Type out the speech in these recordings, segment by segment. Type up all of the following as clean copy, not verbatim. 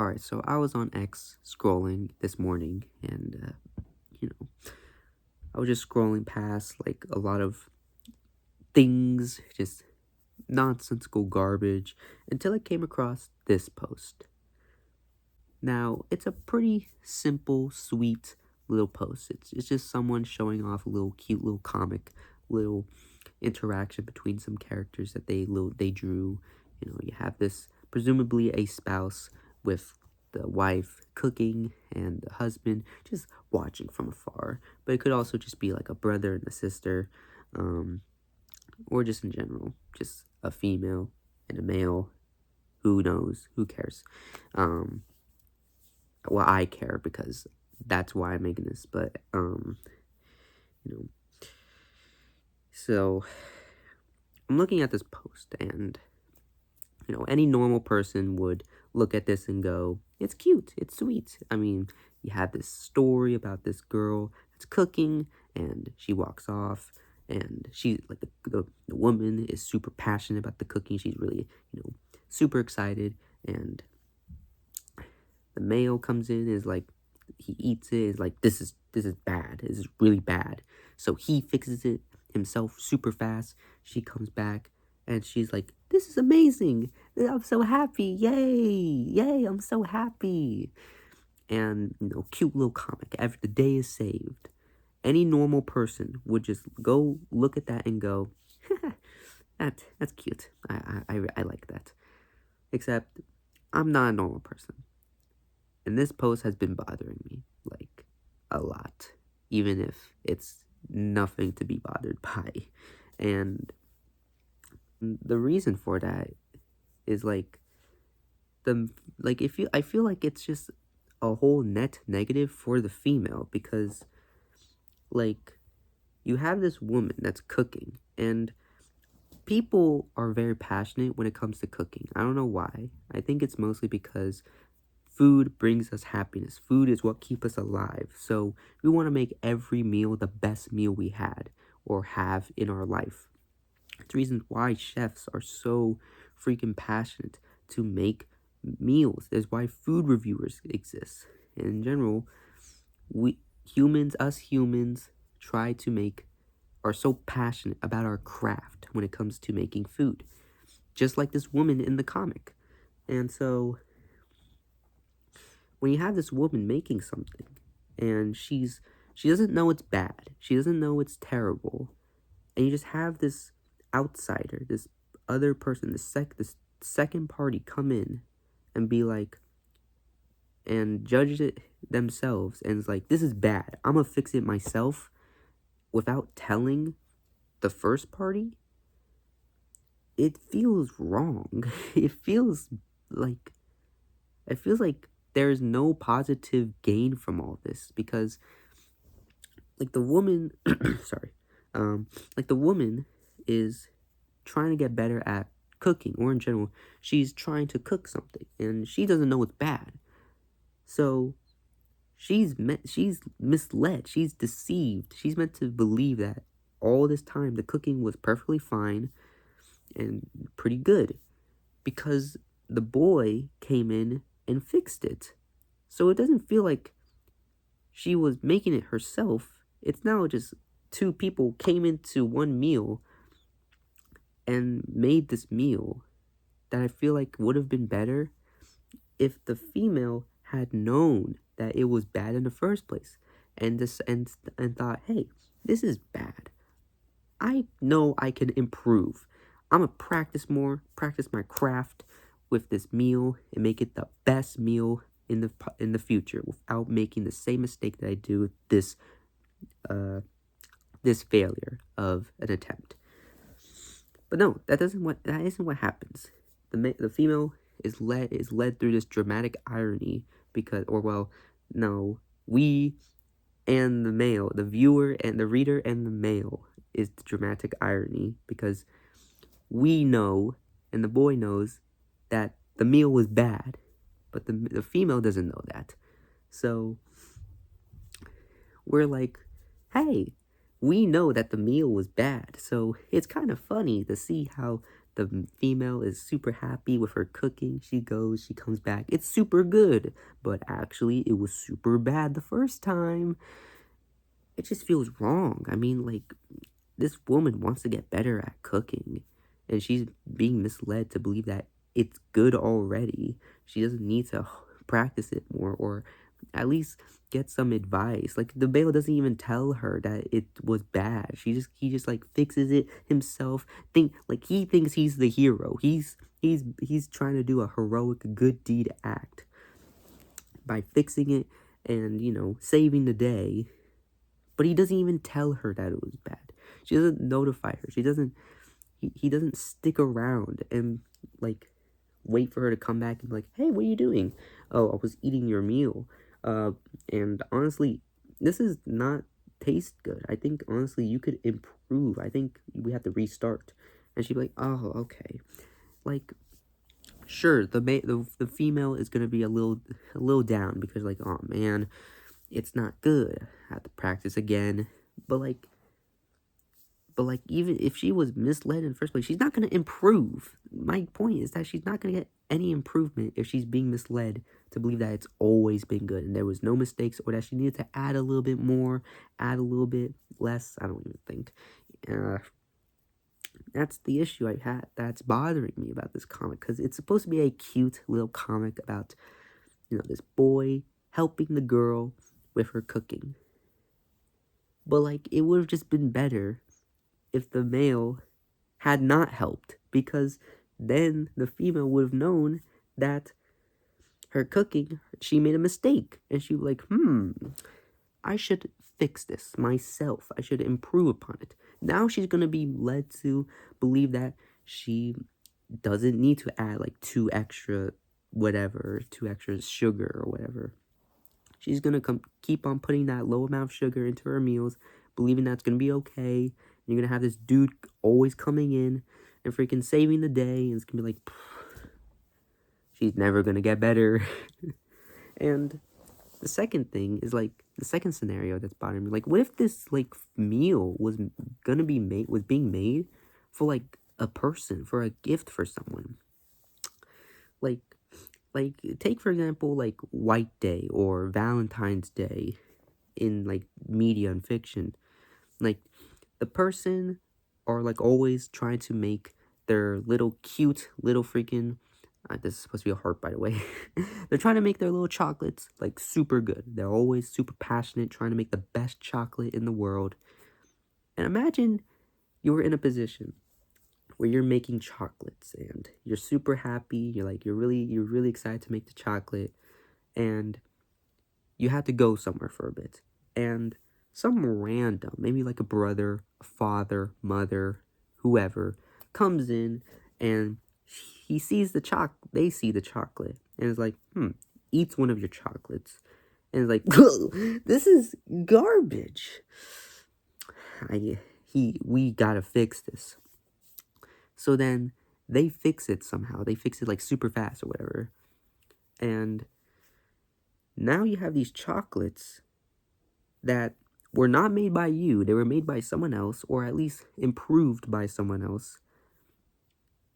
Alright, so I was on X scrolling this morning, and, you know, I was just scrolling past, like, a lot of things, just nonsensical garbage, until I came across this post. Now, it's a pretty simple, sweet little post. It's just someone showing off a little cute little comic, little interaction between some characters that they drew. You have this presumably a spouse with the wife cooking and the husband just watching from afar. But it could also just be like a brother and a sister, um, or just in general, just a female and a male. Who knows? Who cares? Um, well, I care because that's why I'm making this. But you know, so I'm looking at this post, and any normal person would look at this and go, it's cute, it's sweet. I mean, you have this story about this girl that's cooking, and she walks off, and she, like, the woman is super passionate about the cooking. She's really, super excited, and the male comes in, is like, he eats it, is like, this is bad, this is really bad. So he fixes it himself super fast. She comes back, and she's like, this is amazing, I'm so happy, yay, I'm so happy. And, cute little comic, every the day is saved. Any normal person would just go look at that and go, that's cute, I like that. Except, I'm not a normal person. And this post has been bothering me, like, a lot, even if it's nothing to be bothered by. And the reason for that is, like, I feel like it's just a whole net negative for the female, because, like, you have this woman that's cooking, and people are very passionate when it comes to cooking. I don't know why. I think it's mostly because food brings us happiness. Food is what keeps us alive. So we want to make every meal the best meal we had or have in our life. It's the reason why chefs are so freaking passionate to make meals. That's why food reviewers exist. And in general, us humans, try to make, are so passionate about our craft when it comes to making food. Just like this woman in the comic. And so when you have this woman making something, and she doesn't know it's bad, she doesn't know it's terrible, and you just have this outsider, this other person, this second party come in and be like, and judge it themselves, and it's like, this is bad, I'm gonna fix it myself, without telling the first party. It feels wrong. it feels like it feels like there's no positive gain from all this, because, like, the woman sorry, like, the woman is trying to get better at cooking, or in general, she's trying to cook something, and she doesn't know it's bad. So she's misled, she's deceived, she's meant to believe that all this time the cooking was perfectly fine and pretty good, because the boy came in and fixed it. So it doesn't feel like she was making it herself. It's now just two people came into one meal and made this meal that I feel like would have been better if the female had known that it was bad in the first place, and thought, hey, this is bad. I know I can improve. I'm gonna practice more, practice my craft with this meal, and make it the best meal in the future, without making the same mistake that I do with this failure of an attempt. But no, that isn't what happens. The female is led through this dramatic irony, because, or well, no, we and the male, the viewer and the reader and the male, is the dramatic irony, because we know, and the boy knows, that the meal was bad, but the female doesn't know that. So we're like, hey, we know that the meal was bad, so it's kind of funny to see how The female is super happy with her cooking. She goes, she comes back. It's super good, but actually it was super bad the first time. It just feels wrong. I mean, like, this woman wants to get better at cooking, and she's being misled to believe that it's good already. She doesn't need to practice it more, or at least get some advice. Like, the male doesn't even tell her that it was bad. He just like fixes it himself. He thinks he's the hero. He's trying to do a heroic good deed act by fixing it and, saving the day. But he doesn't even tell her that it was bad. She doesn't notify her. He doesn't stick around and, like, wait for her to come back and be like, hey, what are you doing? Oh, I was eating your meal. And honestly, this is not taste good. I think, honestly, you could improve. I think we have to restart. And she'd be like, oh, okay. Like, sure, the female is gonna be a little down because, like, oh man, it's not good. I have to practice again. But even if she was misled in the first place, she's not gonna improve. My point is that she's not gonna get any improvement if she's being misled to believe that it's always been good and there was no mistakes, or that she needed to add a little bit more, add a little bit less. I don't even think. That's the issue I had. That's bothering me about this comic, because it's supposed to be a cute little comic about, this boy helping the girl with her cooking. But, like, it would have just been better if the male had not helped, because then the female would have known that her cooking, she made a mistake, and she was like, I should fix this myself. I should improve upon it. Now she's going to be led to believe that she doesn't need to add like 2 extra sugar or whatever. She's going to keep on putting that low amount of sugar into her meals, believing that's going to be okay. You're going to have this dude always coming in and freaking saving the day, and it's going to be like, she's never going to get better. And the second thing is, like, the second scenario that's bothering me. Like, what if this, like, meal was being made for, like, a person, for a gift for someone? Like, take, for example, like, White Day or Valentine's Day in, like, media and fiction. Like, the person are, like, always trying to make their little cute little freaking... this is supposed to be a heart, by the way. They're trying to make their little chocolates, like, super good. They're always super passionate, trying to make the best chocolate in the world. And imagine you were in a position where you're making chocolates, and you're super happy. You're really excited to make the chocolate, and you had to go somewhere for a bit. And some random, maybe like a brother, a father, mother, whoever, comes in, and they see the chocolate, and is like, eats one of your chocolates, and is like, this is garbage. We gotta fix this. So then they fix it somehow. They fix it like super fast or whatever. And now you have these chocolates that were not made by you. They were made by someone else, or at least improved by someone else.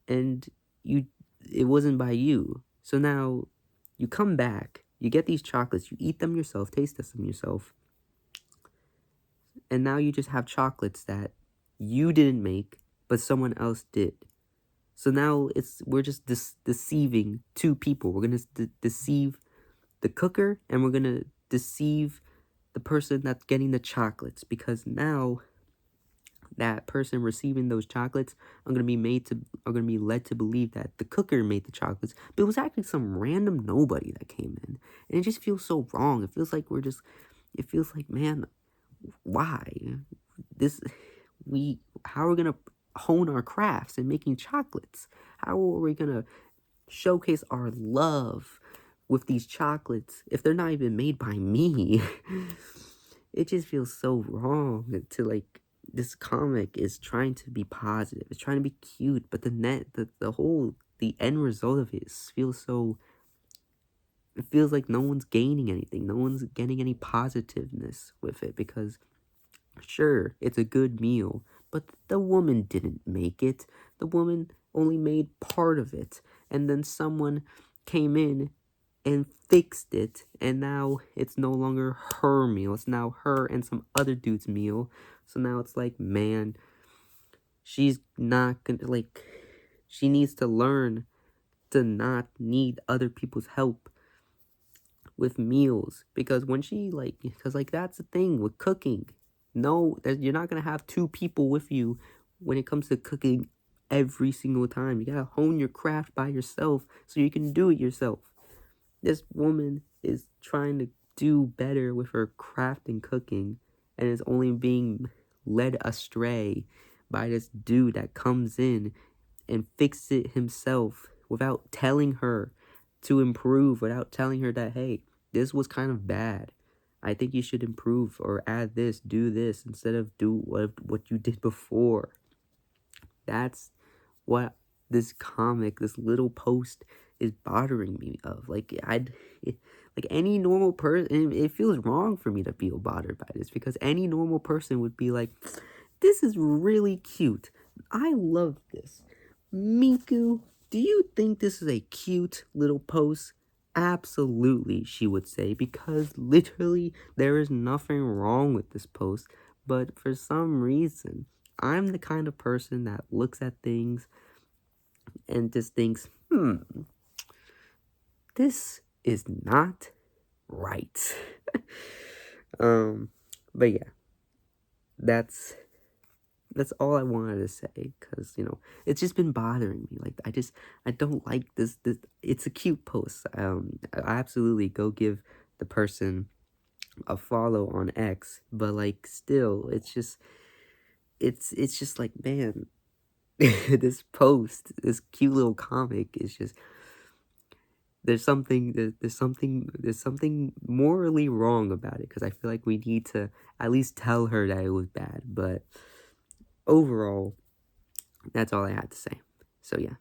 And it wasn't by you. So now you come back, you get these chocolates, you eat them yourself, taste them yourself. And now you just have chocolates that you didn't make, but someone else did. So now we're just deceiving 2 people. We're going to deceive the cooker, and we're going to deceive the person that's getting the chocolates, because now that person receiving those chocolates are going to be led to believe that the cooker made the chocolates, but it was actually some random nobody that came in. And it just feels so wrong. It feels like man, why? How are we going to hone our crafts in making chocolates? How are we going to showcase our love with these chocolates if they're not even made by me? It just feels so wrong to, like, this comic is trying to be positive. It's trying to be cute, but the end result of it feels so... It feels like no one's gaining anything. No one's getting any positiveness with it, because sure, it's a good meal, but the woman didn't make it. The woman only made part of it, and then someone came in and fixed it, and now it's no longer her meal. It's now her and some other dude's meal. So now it's like, man, she's not gonna, like, she needs to learn to not need other people's help with meals, because when she, like, because like that's the thing with cooking. No, you're not gonna have two people with you when it comes to cooking every single time. You gotta hone your craft by yourself so you can do it yourself. This woman is trying to do better with her craft and cooking, and is only being led astray by this dude that comes in and fixes it himself without telling her to improve, without telling her that, hey, this was kind of bad. I think you should improve or add this, do this instead of do what you did before. That's what this comic, this little post is bothering me of. Like, like any normal person, it feels wrong for me to feel bothered by this, because any normal person would be like, this is really cute. I love this. Miku, do you think this is a cute little post? Absolutely, she would say, because literally there is nothing wrong with this post, but for some reason, I'm the kind of person that looks at things and just thinks, this is not right. But yeah, that's all I wanted to say, because, it's just been bothering me. Like, I don't like this. It's a cute post. I absolutely go give the person a follow on X, but like, still, it's just like, man, this post, this cute little comic is just, there's something morally wrong about it, because I feel like we need to at least tell her that it was bad. But overall, that's all I had to say. So yeah.